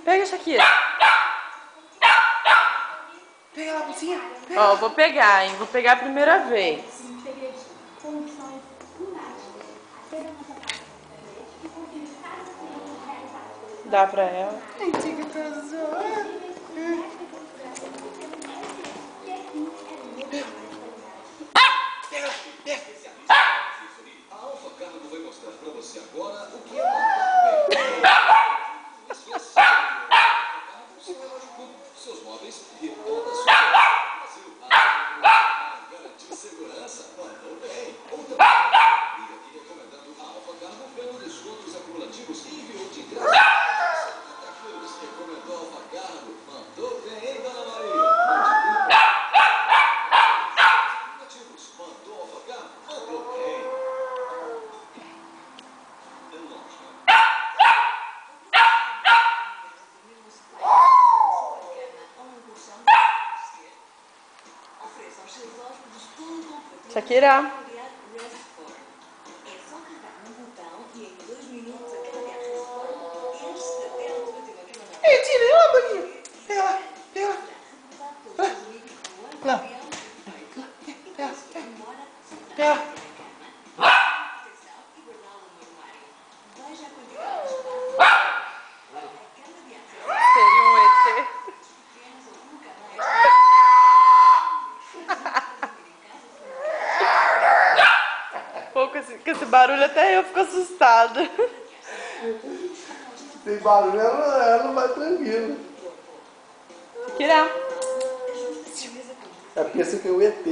Pega, Shakira. Pega lá, mocinha. Ó, vou pegar, hein? Vou pegar a primeira vez. Dá pra ela. Antiga pessoa. Pega, pega. A Alfa Cargo vai mostrar pra você agora o que é uma seu relógio Cuco, seus móveis e toda a sua Brasil. Garantir segurança? Mandou bem. Ou também, liga aqui recomendando a Alfa Cargo pelo descontos acumulativos e enviou de graça. Recomendou a Alfa Cargo. Mandou bem, hein, Dona Maria? Mandou a Alfa Cargo? Mandou bem. Shakira. Ei, tira ela, boninha. Pega lá, pega lá. Lá. Pega, pega. Seria um ET. Pô, com esse barulho até eu fico assustada. Tem barulho, ela vai tranquila. Shakira. É porque esse aqui é o ET.